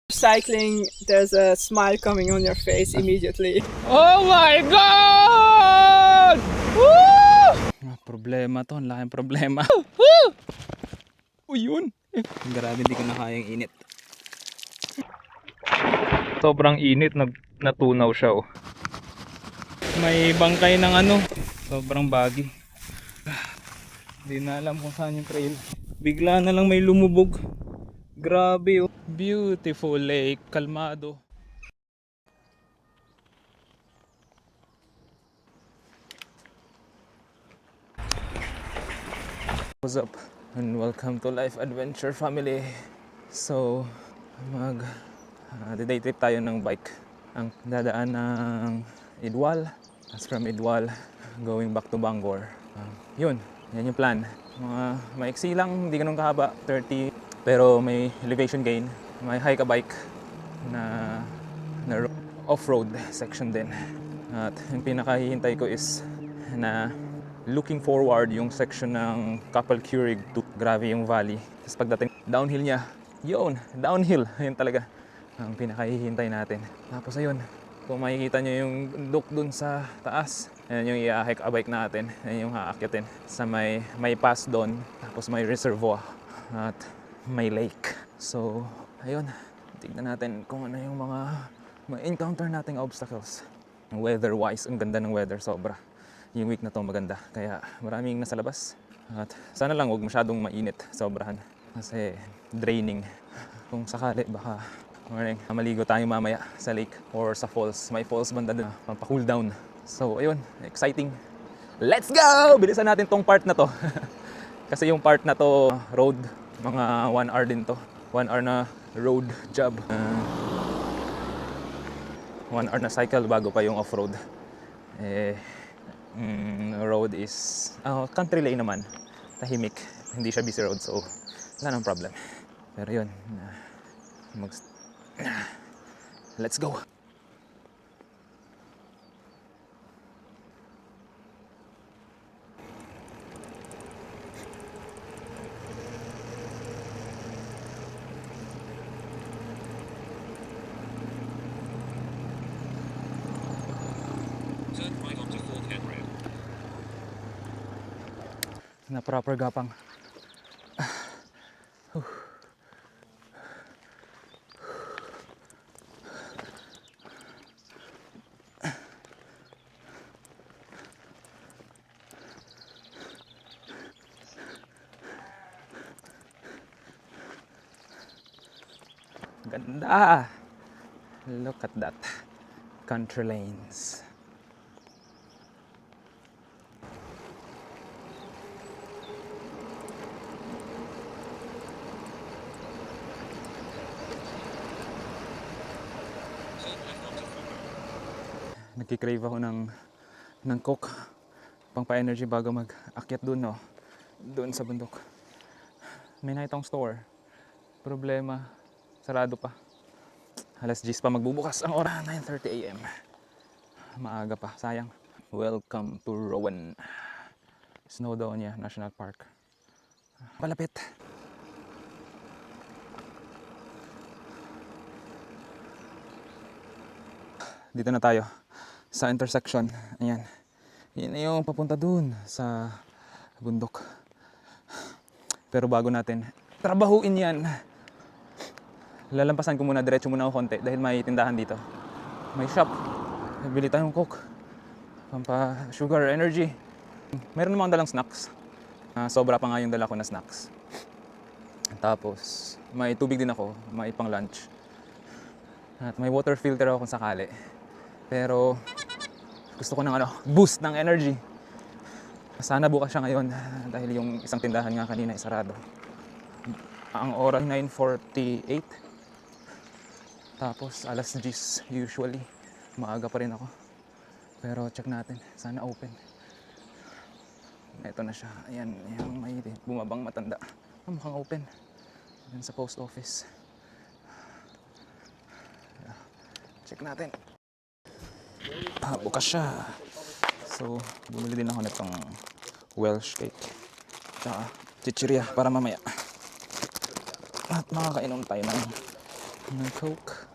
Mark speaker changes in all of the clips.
Speaker 1: Cycling, there's a smile coming on your face immediately.
Speaker 2: Oh my God! Woo! Problema to, ang laking problema. Yun. Grabe, hindi ko na kayang init. Sobrang init, natunaw siya oh. May bangkay ng ano, sobrang baggy. Hindi na alam kung saan yung trail. Bigla na lang may lumubog. Grabe oh. Beautiful lake, kalmado. What's up? And welcome to Life Adventure Family. So, day trip tayo ng bike. Ang dadaan ng Idwal. As from Idwal, going back to Bangor. Yan yung plan. Mga maiksi lang, hindi ganun kahaba, 30. Pero may elevation gain. May hike a bike na off-road section din. At yung pinakahihintay ko is na looking forward yung section ng Kapal Curig to grabe yung valley. Tapos pagdating downhill niya, downhill, yun talaga ang pinakahihintay natin. Tapos ayun, kung makikita nyo yung look dun sa taas, yan yung i-hike a bike natin, yan yung haakyatin sa may pass doon, tapos may reservoir at may lake. So ayun, tignan natin kung ano yung mga ma-encounter nating obstacles. Weather wise, ang ganda ng weather, sobra. Yung week na to maganda, kaya maraming nasa labas. At sana lang huwag masyadong mainit, sobrahan. Kasi draining. Kung sakali baka maligo tayo mamaya sa lake or sa falls. May falls banda doon, pampa-cool down. So ayun, exciting. Let's go! Bilisan natin tong part na to. Kasi yung part na to, road, mga 1 hour din to. 1 hour na road job. 1 hour na cycle bago pa yung off-road. Road is country lane naman, tahimik, hindi siya busy road, so wala nang problem. Pero yun, let's go. Na proper gapang. Ganda! Look at that. Country lanes. Nagkikrave ako ng coke pang pa-energy bago mag-akyat dun, no? Doon sa bundok. May nakitang store. Problema, sarado pa. Alas 10 pa magbubukas ang oras, 9:30 AM. Maaga pa, sayang. Welcome to Rowan. Snowdonia National Park. Palapit. Dito na tayo sa intersection. Ayan. Yan na yung papunta dun sa bundok. Pero bago natin trabahuin yan, lalampasan ko muna, diretso muna ako konti dahil may tindahan dito. May shop. Bili tayong coke. Pampa sugar, energy. Meron namang dalang snacks. Sobra pa nga yung dala ko na snacks. Tapos may tubig din ako, may pang lunch. At may water filter ako kung sakali. Pero gusto ko ng boost ng energy. Sana bukas siya ngayon dahil yung isang tindahan nga kanina ay sarado. Ang oras 9:48. Tapos alas 10 usually. Maaga pa rin ako. Pero check natin, sana open. Ito na siya. Ayan, yung may bumabang matanda. Mukhang open. Yan sa post office. Check natin. Bukas siya. So, bumili din ako nitong Welsh cake. Tsaka chichirya para mamaya. At makakainom tayo ng ng Coke.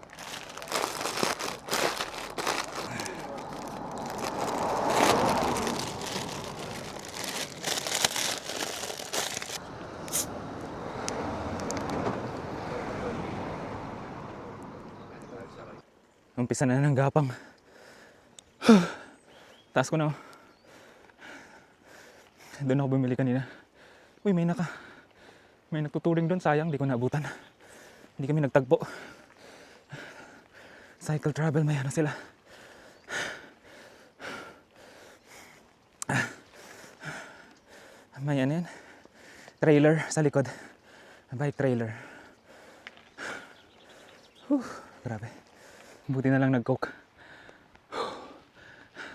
Speaker 2: Umpisa na ng gapang. Taas ko na. Doon ako bumili kanina. Uy, may nagtuturing doon. Sayang, di ko naabutan. Hindi kami nagtagpo. Cycle travel, may ano sila. May ano yan? Trailer sa likod. Bike trailer. Grabe. Buti na lang nag-coke.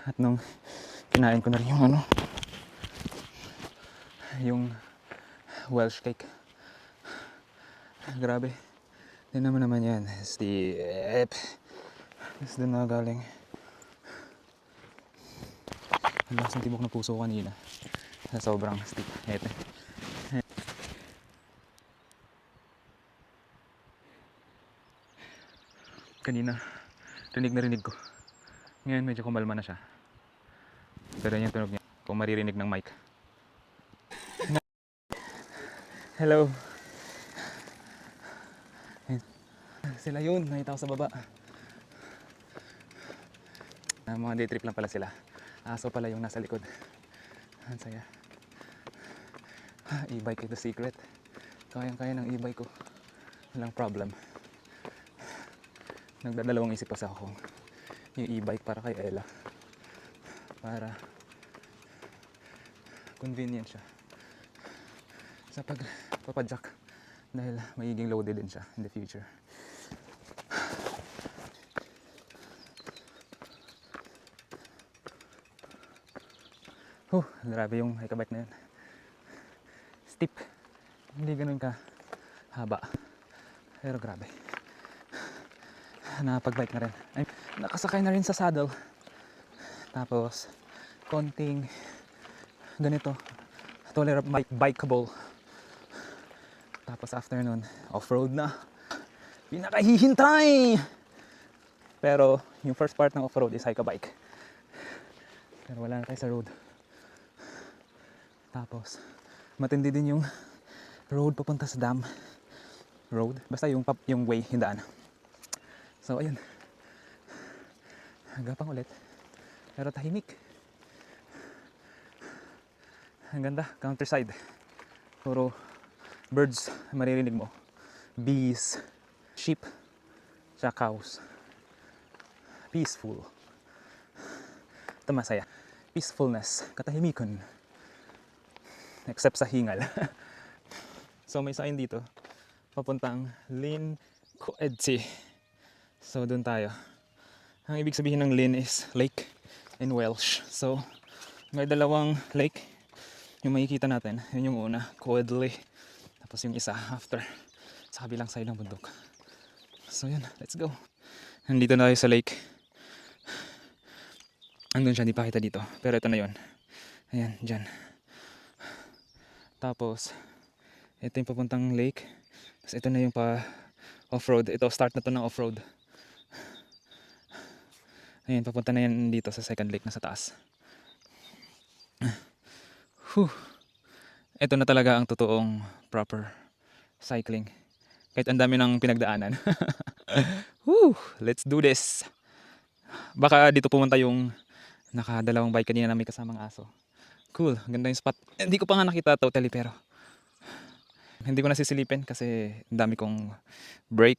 Speaker 2: At nung kinain ko na rin yung ano, yung Welsh cake. Grabe. Tingnan mo naman yan. Steep. Tapos doon na galing. Ang lakas ng tibok na puso kanina. Sa sobrang steep. Ito. Kanina, rinig ko. Ngayon medyo kumalma na siya. Pero yung tunog niya, kung maririnig ng mic. Hello. Sila yun, nakita ko sa baba. Mga day trip lang pala sila. Aso pala yung nasa likod. Ang saya. E-bike ito secret. Kayang-kaya ng e-bike ko. Walang problem. Nagdadalawang isip kasi ako kung yung e-bike para kay Ella. Para convenient siya sa pagpapadjak dahil magiging loaded din siya in the future. Grabe yung hike-bike na yun. Steep. Hindi ganun ka haba. Pero grabe. Nakapag-bike na rin. Ay, nakasakay na rin sa saddle. Tapos, konting ganito. Bikeable. Tapos after nun, off-road na. Pinakahihintay! Pero, yung first part ng off-road is hike-a-bike. Pero wala na tayo sa road. Tapos, matindi din yung road papunta sa dam. Road? Basta yung way, yung daan. So, ayun. Gapang ulit. Pero tahimik. Ang ganda, countryside. Puro birds, maririnig mo. Bees, sheep, tsaka cows. Peaceful. Ito masaya. Peacefulness, katahimikan. Except sa hingal. So may sign dito, papuntang Llyn Coedsee. So doon tayo. Ang ibig sabihin ng Llyn is lake in Welsh. So may dalawang lake yung makikita natin. Yun yung una, Coedley. Tapos yung isa after sa kabilang side ng bundok. So yun, let's go. Nandito na tayo sa lake. Andun siya, hindi pa kita dito. Pero ito na yun. Ayan, dyan. Tapos ito yung papuntang lake. Tapos ito na yung pa off-road. Ito, start na to ng off-road. Ayan, papunta na yan dito sa second lake na sa taas. Ito na talaga ang totoong proper cycling. Kahit ang dami ng pinagdaanan. Let's do this. Baka dito pumunta yung nakadalawang bike kanina na may kasamang aso. Cool, ganda yung spot. Hindi ko pa nga nakita totally pero hindi ko nasisilipin kasi daming break.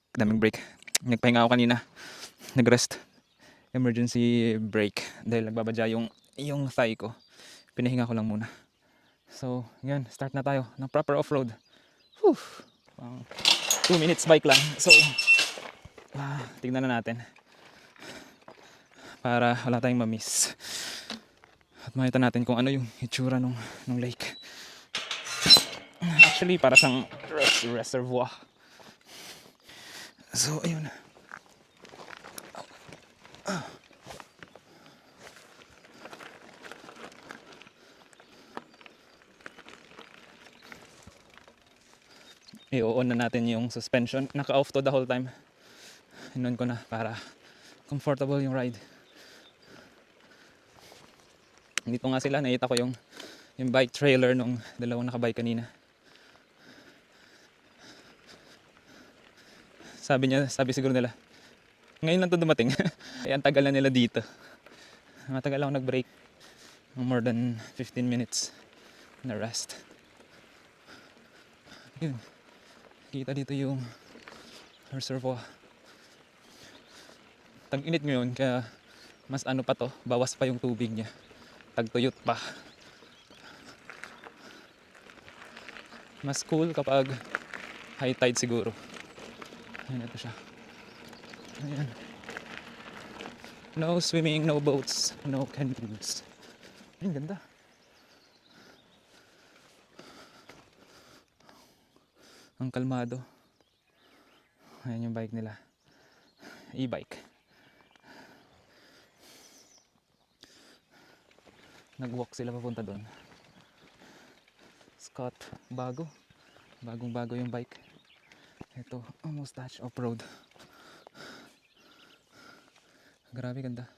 Speaker 2: Nagpahinga ako kanina. Nag-rest. Emergency break dahil nagbabadya yung thigh ko. Pinahinga ko lang muna. So, yan, start na tayo ng proper off-road. 2 minutes bike lang. So, tignan na natin. Para wala tayong ma-miss. At makita natin kung ano yung itsura nung lake. Actually, para siyang reservoir. So, ayun. I-on na natin yung suspension. Naka-off to the whole time. Inon ko na para comfortable yung ride. Dito nga sila, nakita ko yung bike trailer nung dalawang nakabike kanina. Sabi siguro nila, ngayon lang to dumating. Kaya ang tagal na nila dito. Matagal ako nag-break. More than 15 minutes na rest. Yun. Kita dito yung reservoir. Tag-init ngayon, kaya mas ano pa to, bawas pa yung tubig niya. Tagtuyot pa. Mas cool kapag high tide siguro. Ayan, ito siya. Ayan. No swimming, no boats, no canoes. Ang ganda. Ang kalmado. Ayan yung bike nila. E-bike. Nag-walk sila papunta doon. Scott, bagong bago yung bike. Ito, mustache off-road. Grabe ganda.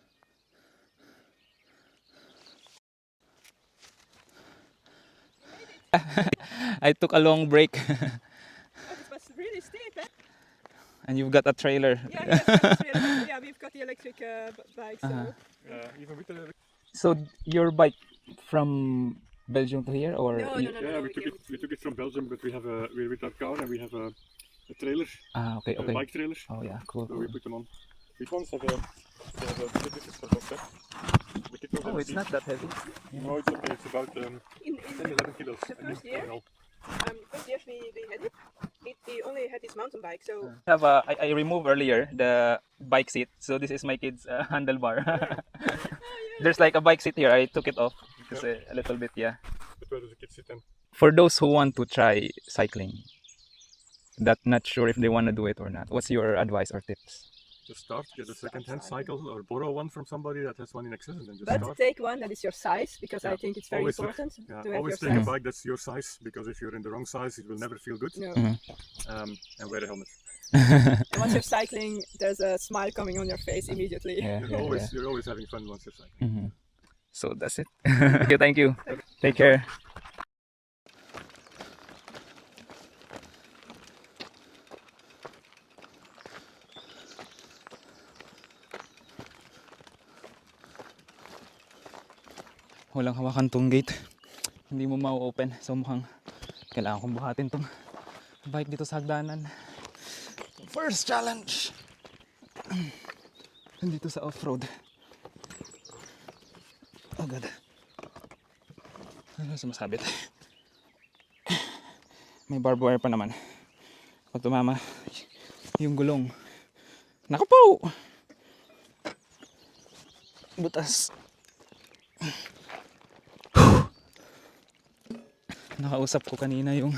Speaker 2: I took a long break.
Speaker 1: It was really steep, eh?
Speaker 2: And you've got a trailer.
Speaker 1: Yeah, yes, really, yeah, we've got the electric bike, so
Speaker 3: Even with the
Speaker 2: So your bike from Belgium to here, or
Speaker 1: No, no, no,
Speaker 3: yeah,
Speaker 1: no,
Speaker 3: we took it from Belgium, but we're with our car and we have a trailer,
Speaker 2: Okay,
Speaker 3: a
Speaker 2: okay.
Speaker 3: bike trailer.
Speaker 2: Oh yeah, cool.
Speaker 3: So we put them on. These ones have a this is for boxer. We took them
Speaker 2: Oh, it's not that heavy.
Speaker 3: No, it's okay. It's about 10,
Speaker 1: in
Speaker 3: 11 kilos.
Speaker 1: the first year? First year we had it. We only had this mountain bike, so
Speaker 2: I removed earlier the bike seat, so this is my kid's handlebar. There's like a bike seat here. I took it off just a little bit, yeah.
Speaker 3: But where does the kid sit then?
Speaker 2: For those who want to try cycling, that not sure if they want to do it or not, what's your advice or tips?
Speaker 3: Just start, get a second-hand cycle or borrow one from somebody that has one in access and then just
Speaker 1: but
Speaker 3: start.
Speaker 1: take one that is your size, because I
Speaker 3: Yeah.
Speaker 1: think it's very
Speaker 3: Always-
Speaker 1: important
Speaker 3: Yeah,
Speaker 1: to have
Speaker 3: always
Speaker 1: your
Speaker 3: take a
Speaker 1: size.
Speaker 3: bike that's your size because if you're in the wrong size, it will never feel good.
Speaker 1: No.
Speaker 3: And wear a helmet.
Speaker 1: And once you're cycling, there's a smile coming on your face immediately.
Speaker 3: You're always having fun once you're cycling.
Speaker 2: So that's it. Okay, thank you. Take care. Walang hawakan tong gate. Hindi mo ma-open. So mukhang kailangan kong buhatin tong bike dito sa hagdanan. First challenge. Nandito sa off-road. Oh god. Ano sumasabit? May barbed wire pa naman. Pag tumama yung gulong. Naku po! Butas. Nakausap ko kanina yung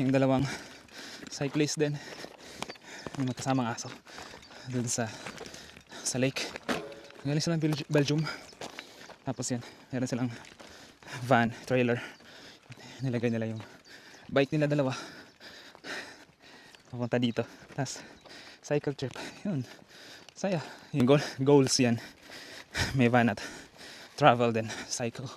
Speaker 2: dalawang cyclist din. Yung magkasamang aso. Doon sa lake. Galing silang Belgium. Tapos yan, meron silang van, trailer. Nilagay nila yung bike nila dalawa. Papunta dito. Tapos cycle trip. Yun. Saya. Yung goals yan. May van at travel din. Cycle.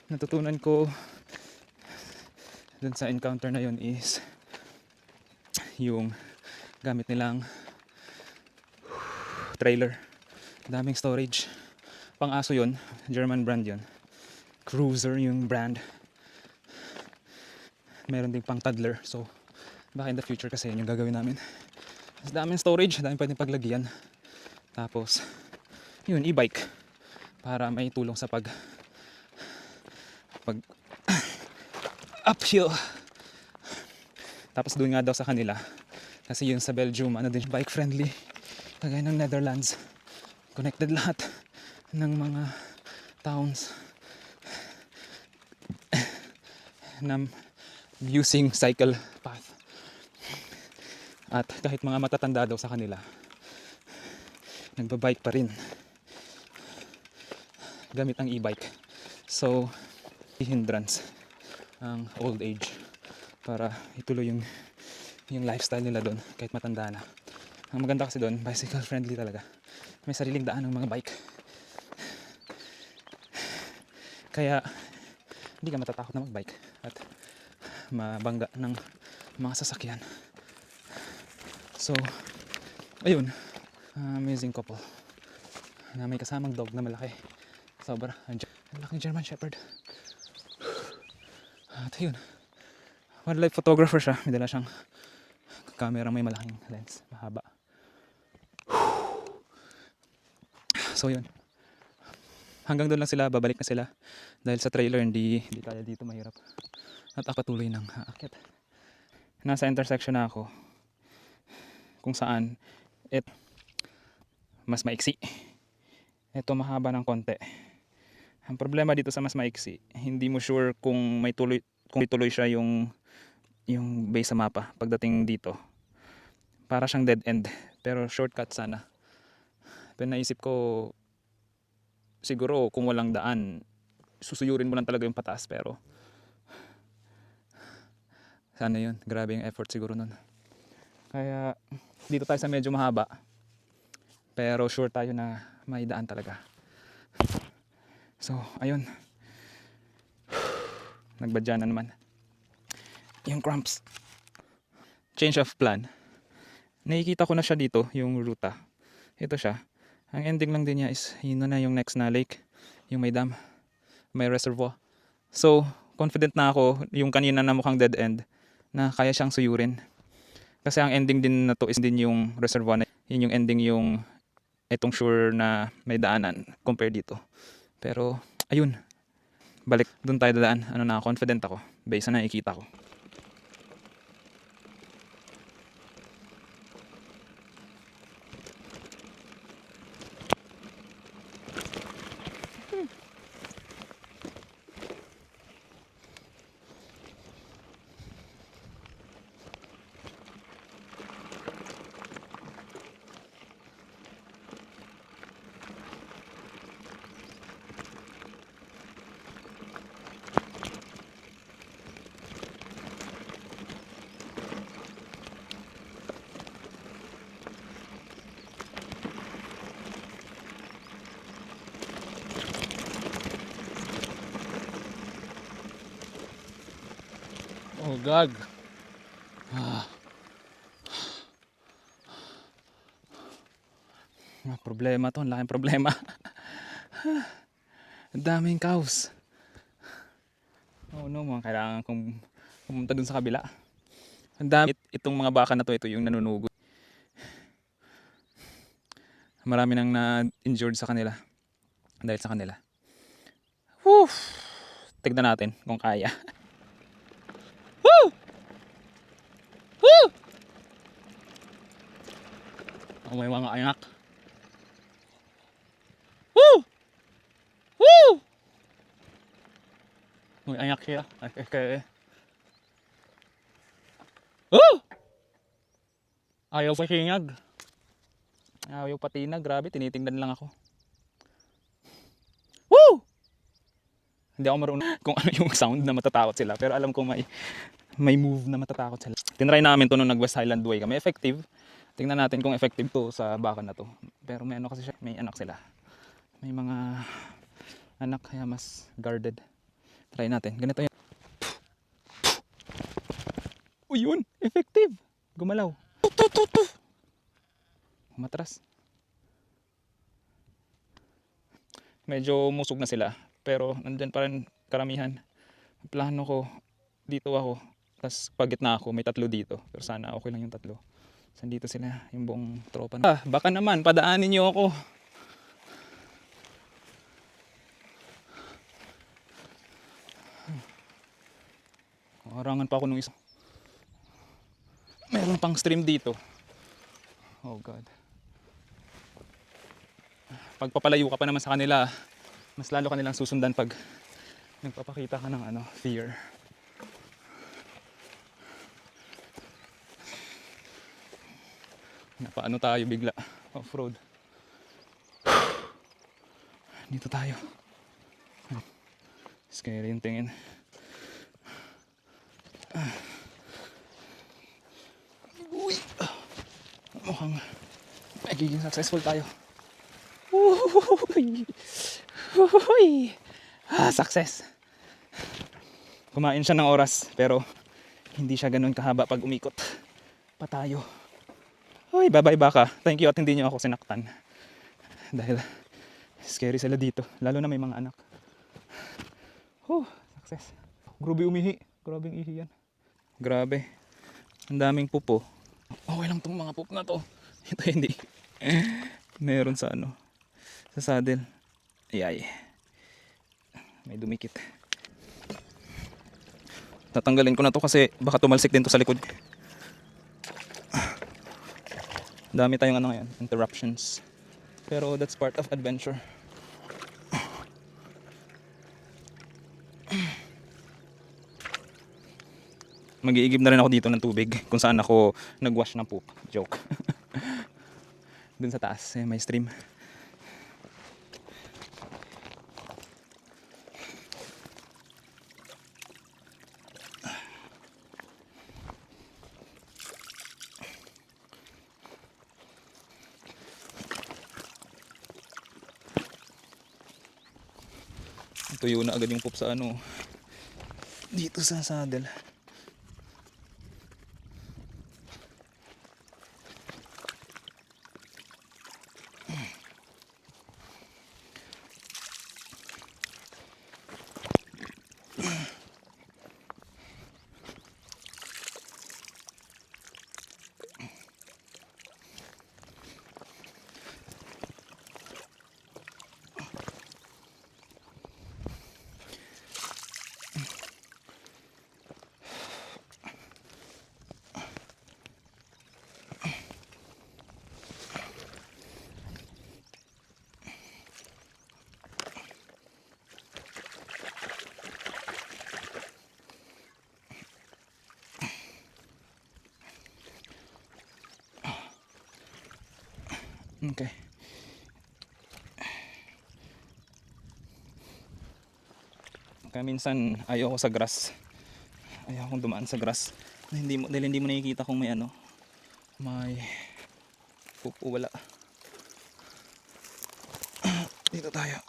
Speaker 2: Natutunan ko dun sa encounter na yun is yung gamit nilang trailer. Daming storage. Pang aso yun. German brand yun. Cruiser yung brand. Meron ding pang toddler. So baka in the future kasi yun yung gagawin namin. Mas daming storage. Daming pwedeng paglagyan. Tapos yun, e-bike. Para may tulong sa pag uphill. Tapos doon nga daw sa kanila kasi yun sa Belgium ano din, bike friendly, kagaya ng Netherlands, connected lahat ng mga towns na using cycle path. At kahit mga matatanda daw sa kanila, nagbabike pa rin gamit ang e-bike. So hindrance ang old age para ituloy yung lifestyle nila doon kahit matanda na. Ang maganda kasi doon, bicycle friendly talaga. May sariling daan ng mga bike. Kaya hindi ka matatakot na magbike at mabangga ng mga sasakyan. So, ayun, amazing couple na may kasamang dog na malaki. Sobra, ang laking German Shepherd. At ayun, wildlife photographer siya. May dala siyang camera, may malaking lens, mahaba. So yun, hanggang doon lang sila, babalik na sila dahil sa trailer hindi kaya dito, mahirap. At ako patuloy ng aakyat. Nasa intersection na ako kung saan mas maiksi. Ito mahaba ng konti. Ang problema dito sa mas maiksi, hindi mo sure kung may tuloy siya yung base sa mapa pagdating dito. Para siyang dead end, pero shortcut sana. Pero naisip ko, siguro kung walang daan, susuyurin mo lang talaga yung pataas, pero sana yun, grabe yung effort siguro nun. Kaya dito tayo sa medyo mahaba, pero sure tayo na may daan talaga. So ayun, nagbadya na naman yung cramps. Change of plan. Nakikita ko na siya dito, yung ruta. Ito siya. Ang ending lang din niya is yun na yung next na lake, yung may dam, may reservoir. So confident na ako yung kanina na mukhang dead end na kaya siyang suyurin. Kasi ang ending din na to is din yung reservoir na yun yung ending, yung itong sure na may daanan compare dito. Pero ayun, balik dun tayo dadaan. Ano na, confident ako based na nakikita ko. Oh God. Problema to, ang laking problema. Ang daming cows. Oh no, mga kailangan kong pumunta dun sa kabila. Ang dami itong mga baka na to, ito yung nanunugod. Marami nang na-injured sa kanila dahil sa kanila. Woo! Tignan natin kung kaya. Woo! Woo! Oh, may mga anak. Woo! Woo! May anak siya. Okay. Woo! Ayaw pa singag. Ayaw patinag, grabe, tinitingnan lang ako. Woo! Hindi ako marunong kung ano yung sound na matatakot sila, pero alam ko may move na matatakot sila. Tinry namin to nung nag West Highland Way kami. Effective. Tingnan natin kung effective to sa baka na to. Pero may ano kasi siya, may anak sila. May mga anak kaya mas guarded. Try natin. Ganito yan. Uy, yun! Effective! Gumalaw. Matras. Medyo musog na sila, pero nandyan pa rin karamihan. Plano ko, dito ako, tapos pagitna ako, may 3 dito. Pero sana okay lang yung 3. Sandito sila, yung buong tropa. Baka naman, padaanin niyo ako. Harangan pa ako nung isa. Meron pang stream dito. Oh God. Pag papalayo ka pa naman sa kanila, mas lalo kanilang susundan pag nagpapakita ka ng fear. Napaano tayo bigla, off-road. Dito tayo. Scary yung tingin. Uy! Mukhang magiging successful tayo. Uy! Success! Kumain siya ng oras pero hindi siya ganun kahaba pag umikot pa tayo. Uy, bye-bye baka. Thank you at hindi niyo ako sinaktan. Dahil scary sila dito. Lalo na may mga anak. Success. Grabe umihi. Grabe ihi yan. Grabe. Ang daming pupo. Okay lang tong mga pup na to. Ito hindi. Meron sa ano. Sa saddle. Ay. May dumikit. Tatanggalin ko na to kasi baka tumalsik din to sa likod. Dami tayong ano ngayon. Interruptions. Pero that's part of adventure. Mag-iigib na rin ako dito ng tubig kung saan ako nagwash ng poop. Joke. Dun sa taas, may stream. Tuyo na agad yung poop sa ano. Dito sa saddle. Okay. Kaya minsan ayaw ko sa grass. Ayaw kong dumaan sa grass. Dahil hindi mo nakikita kung may ano. May pupo wala. Dito tayo.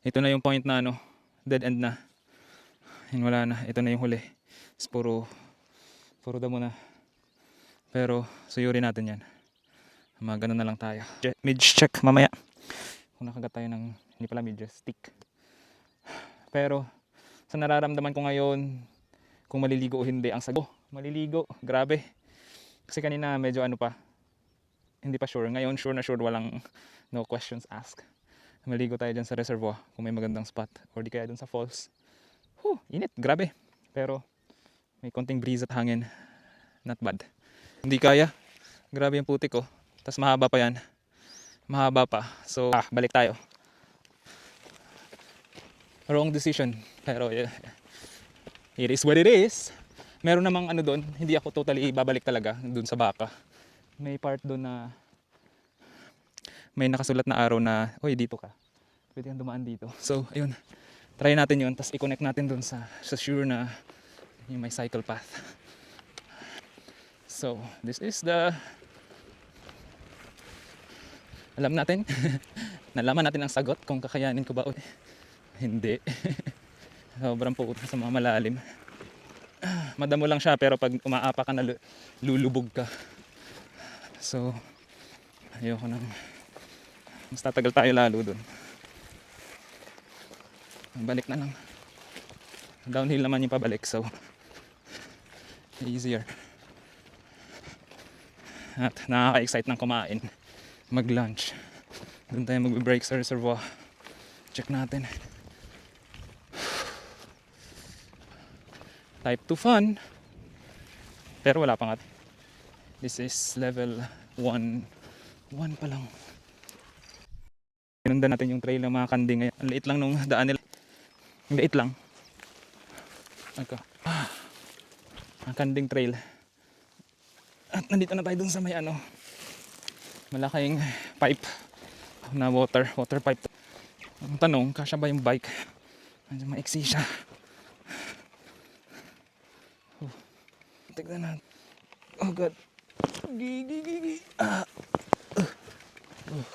Speaker 2: Ito na yung point na ano, dead end na. Yun, wala na. Ito na yung huli. It's puro damo na. Pero suyurin natin yan. Mga ganun na lang tayo. Midge check mamaya. Kung nakagat tayo ng, hindi pala midge, stick. Pero sa nararamdaman ko ngayon, kung maliligo o hindi, ang sagot, maliligo, grabe. Kasi kanina medyo ano pa, hindi pa sure. Ngayon sure na sure, walang no questions asked. Maligo tayo dyan sa reservoir kung may magandang spot or di kaya dun sa falls. Init, grabe. Pero may konting breeze at hangin. Not bad. Hindi kaya. Grabe yung putik ko. Tas mahaba pa yan. Mahaba pa. So, balik tayo. Wrong decision. Pero yeah, it is what it is. Meron namang ano doon, hindi ako totally babalik talaga doon sa baka. May part doon na may nakasulat na araw na, oy, dito ka. Pwede kang dumaan dito. So, ayun. Try natin yun. Tapos i-connect natin dun sa sure na yung may cycle path. So, this is the alam natin. Nalaman natin ang sagot kung kakayanin ko ba o hindi. Sobrang pupunta sa mga malalim. Madamo lang siya pero pag umaapa ka na lulubog ka. So, ayoko nang Mas tatagal tayo lalo dun. Balik na lang. Downhill naman yung pabalik, so easier. At nakaka-excite ng kumain, mag-lunch. Doon tayo mag-break sa reservoir. Check natin. Type 2 fun. Pero wala pa nga. This is level 1. 1 pa lang. Pinundan natin yung trail ng mga kanding ngayon. Ang liit lang nung daan nila. Ang liit lang. Okay. Ang kanding trail. At nandito na tayo dun sa may malaking pipe na water pipe. Ang tanong, kasya ba yung bike? Medyo maiksi siya. Tignan natin. Oh God. Gigi.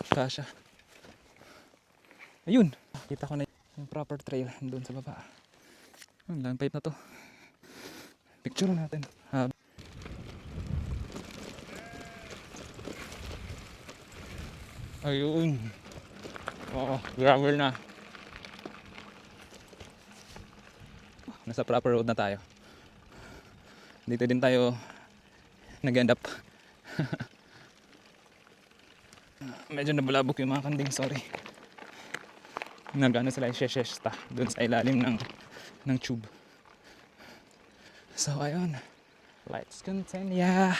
Speaker 2: Kasya. Ayun. Kita ko na yung proper trail doon sa baba. Ang lang pipe na to. Picture natin. Ayun. Oo, gravel na. Nasa proper road na tayo. Dito din tayo nag-end up. Medyo nabulabok yung mga kanding, sorry. Nagano sila i-shesta doon sa ilalim ng tube. So ayun. Let's continue.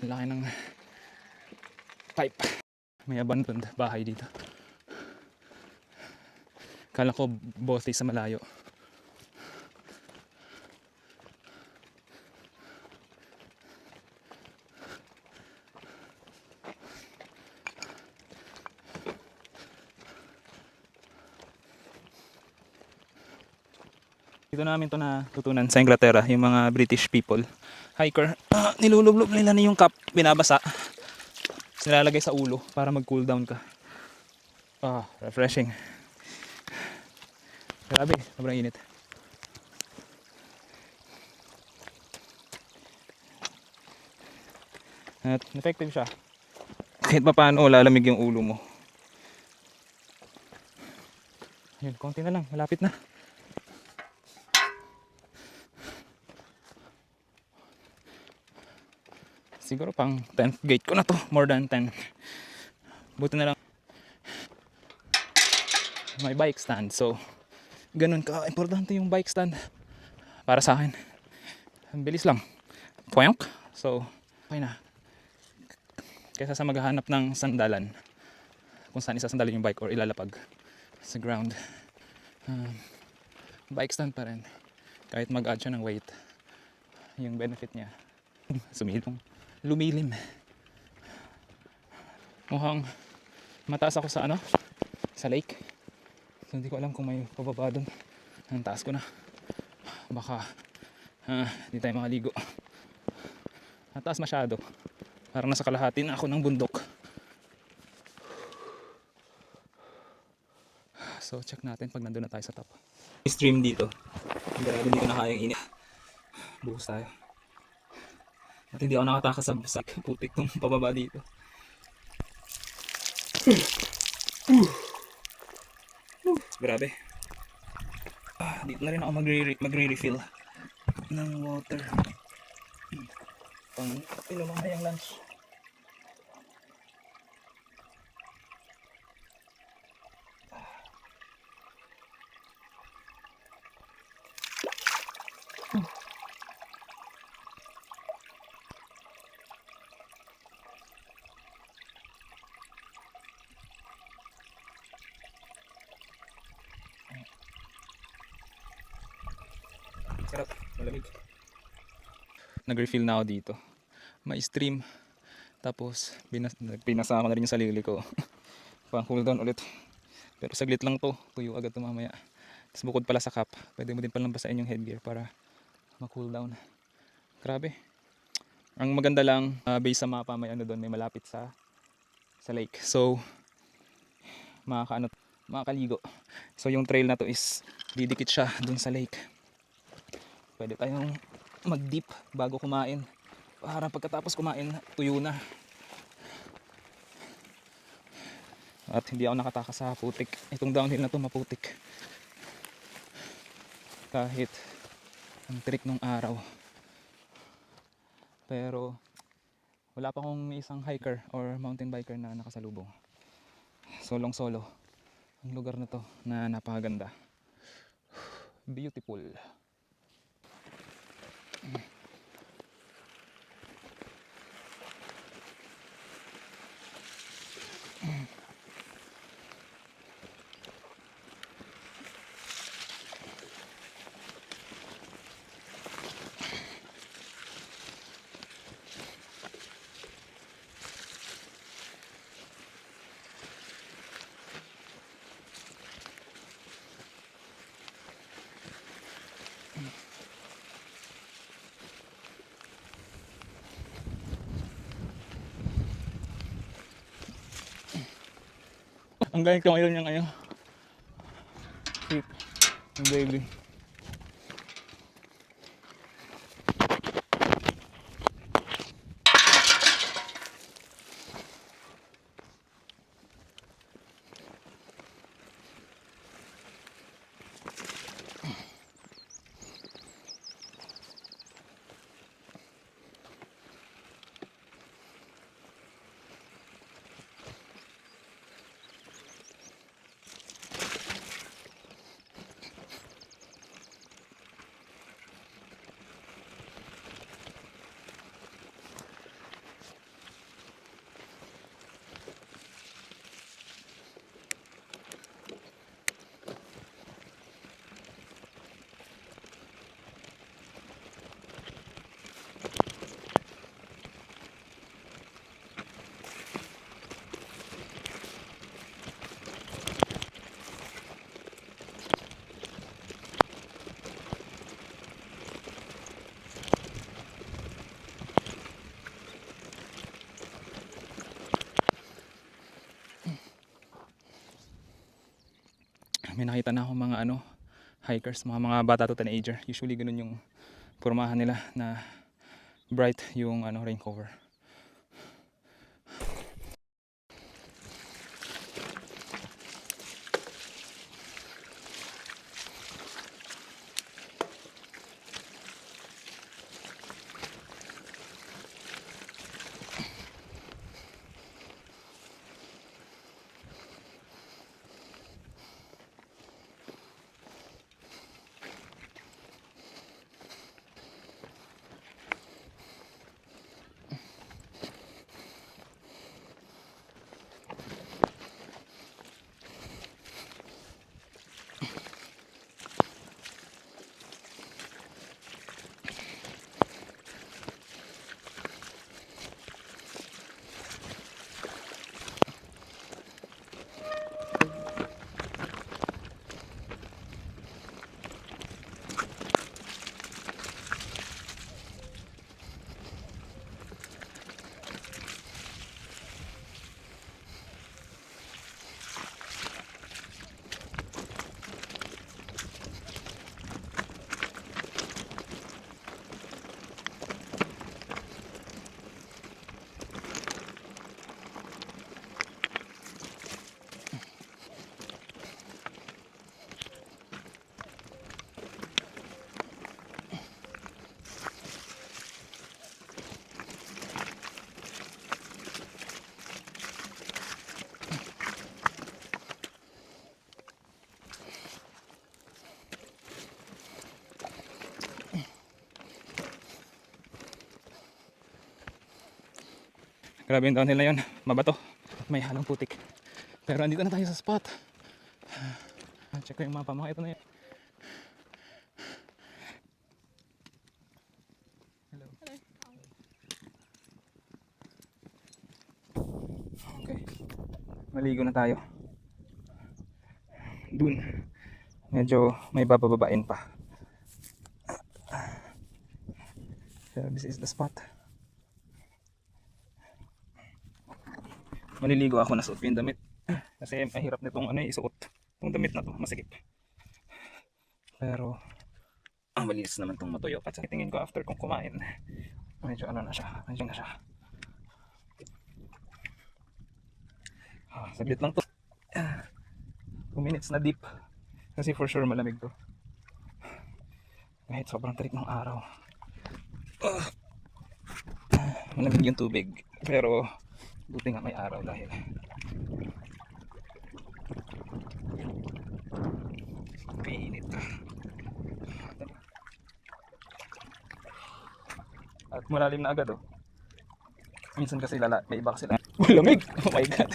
Speaker 2: Laki ng pipe. May abandoned bahay dito. Kala ko bothy sa malayo. Dito namin to natutunan sa Inglaterra, yung mga British people, hiker, nilulublob nila na yung cup, binabasa, nilalagay sa ulo para mag-cool down ka. Refreshing. Grabe, sobrang init. At effective siya. Kahit pa paano, lalamig yung ulo mo. Yun, konti na lang, malapit na. Siguro pang 10th gate ko na to, more than 10. Buti na lang may bike stand, so ganun ka importante yung bike stand para sa akin. Ang bilis lang, poyonk. So okay na, kaysa sa maghahanap ng sandalan kung saan isasandalin yung bike or ilalapag sa ground. Bike stand pa rin, kahit mag-add siya ng weight, yung benefit niya lumilim. Mukhang mataas ako sa sa lake. So hindi ko alam kung may pababa doon. Ang taas ko na. Baka hindi tayo makaligo. Mataas masyado. Parang nasa kalahati na ako ng bundok. So check natin pag nandun na tayo sa top. Stream dito. Grabe, hindi ko na kayang init. Buhos tayo. At hindi ako nakatakas sa basak. Putik tong pababa dito. Grabe. Dito na rin ako magre-refill ng water. Pang inumamayang lunch. Sarap, malamig. Nag-refill na ako dito. May stream. Tapos pinasa ko na rin yung sarili ko. Pang cool down ulit. Pero saglit lang to. Tuyo agad to mamaya. Tapos bukod pala sa cap, pwede mo din palang basahin yung headgear para ma-cool down. Grabe. Ang maganda lang, base sa mapa, may doon, may malapit sa lake. So makakaligo. So yung trail na to is didikit siya dun sa lake. Pwede tayong mag-dip bago kumain. Para pagkatapos kumain, tuyo na. At hindi ako nakatakas sa putik. Itong downhill na to maputik. Kahit ang trick nung araw. Pero wala pa akong isang hiker or mountain biker na nakasalubong. Solong solo ang lugar na to na napakaganda. Beautiful. Ang galing ko ngayon yung ano. Shit. Yung baby. May nakita na ako mga hikers, mga bata to teenager. Usually ganun yung pormahan nila na bright yung rain cover. Grabe yung downhill na yun, mabato, may halong putik. Pero andito na tayo sa spot. Check ko yung mapa mo, ito na yun. Hello. Okay, maligo na tayo. Dun, medyo may bababain pa. So this is the spot. Maliligo ako, nasuot ko yung damit kasi mahirap nitong isuot itong damit na to, masikip. Pero ang malinis naman itong matuyo at sa tingin ko after kong kumain medyo na siya, medyo na siya. Saglit lang to. 2 minutes na dip. Kasi for sure malamig to. Kahit sobrang tarik ng araw. Malamig yung tubig. Pero buti nga may araw dahil mainit. At malalim na agad oh. Minsan kasi may iba kasi lamig! Oh my god!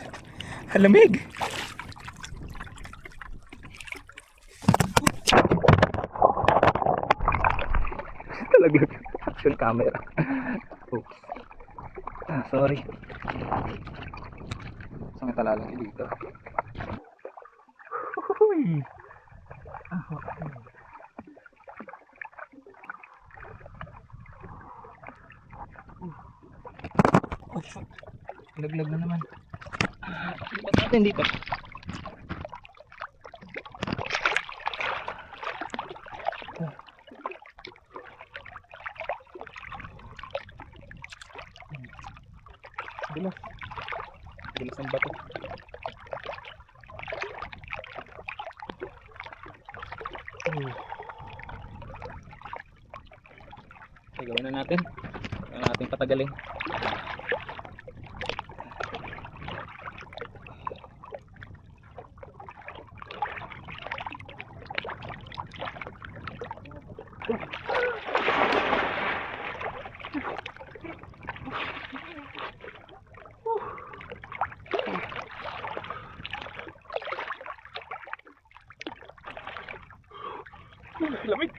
Speaker 2: Lamig! Talaglag action camera. Oops. Sorry. So may talalaki dito. Uy. Oh shoot. Laglag na naman. Ba't natin dito? Dulas. Dulas ng bato. Okay, gawin na natin. Gawin na natin patagalin. Lamig.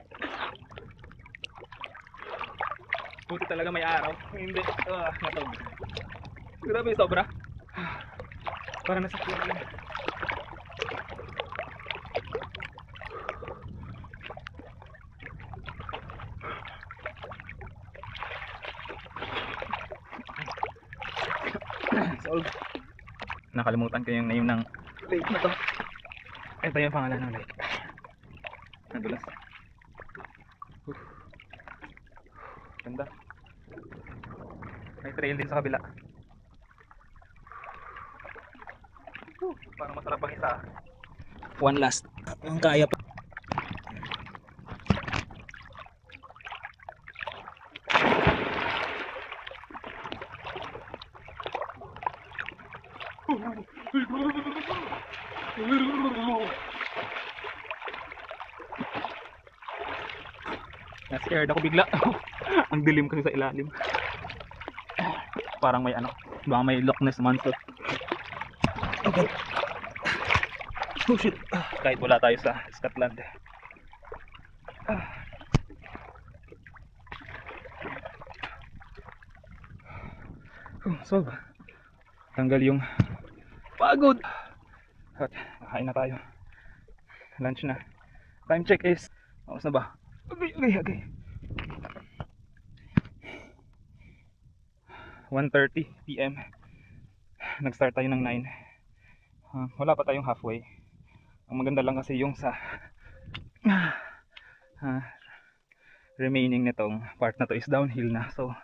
Speaker 2: Buti talaga may araw. Hindi. Natog. Grabe sobra. Para nasa kuwan. Solve. Nakalimutan ko yung name ng lake na to. Ito yung pangalan ng lake. Nadulas. Ganda. May trail din sa kabila. Parang masarap ang isa. One last. Ang kaya pa. Na-scared ako bigla. Ang dilim kasi sa ilalim. Parang may ano, baka may Loch Ness monster. Okay. Oh shit. Kahit wala tayo sa Scotland. So, tanggal yung pagod. At kakain na tayo. Lunch na. Time check is, oras na ba? Okay. 1:30 PM. Nag-start tayo ng 9. Wala pa tayong halfway. Ang maganda lang kasi yung sa remaining nitong part na to is downhill na. So,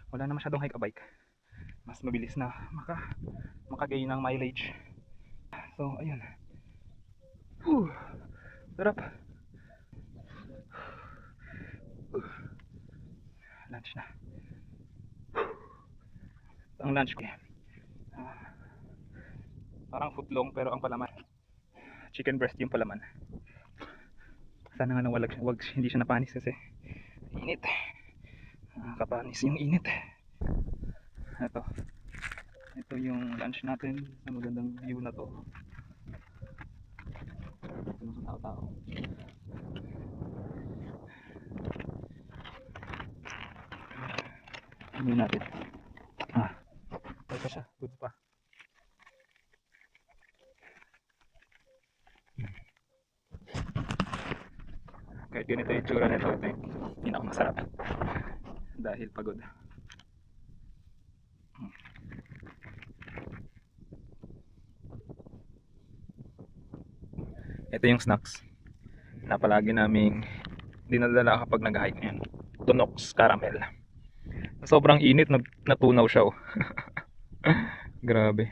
Speaker 2: wala na masyadong hike a bike. Mas mabilis na makagain ng mileage. So, ayun. Sarap. Lunch na. Ang lunch ko parang footlong pero ang palaman chicken breast yung palaman. Sana nga wag hindi siya napanis kasi init. Kapanis yung init. Ito yung lunch natin sa magandang view na to. Ito sa tao. Ano natin? Ito siya, good pa. Kahit ganito yung tsura nito, ito yung pinakamasarap dahil pagod. Ito yung snacks na palagi naming dinadala kapag nag-hike ngayon. Tunox caramel. Sobrang init, natunaw siya. Grabe.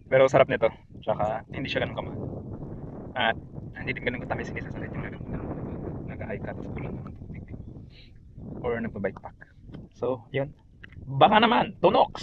Speaker 2: Pero sarap nito. Tsaka hindi siya ganun kamahal. At hindi din ganun katamis kasi sasakit yung nag-hike ka tapos kulong ng tubig or nagpa-bike pack. So, yun. Baka naman, tunok!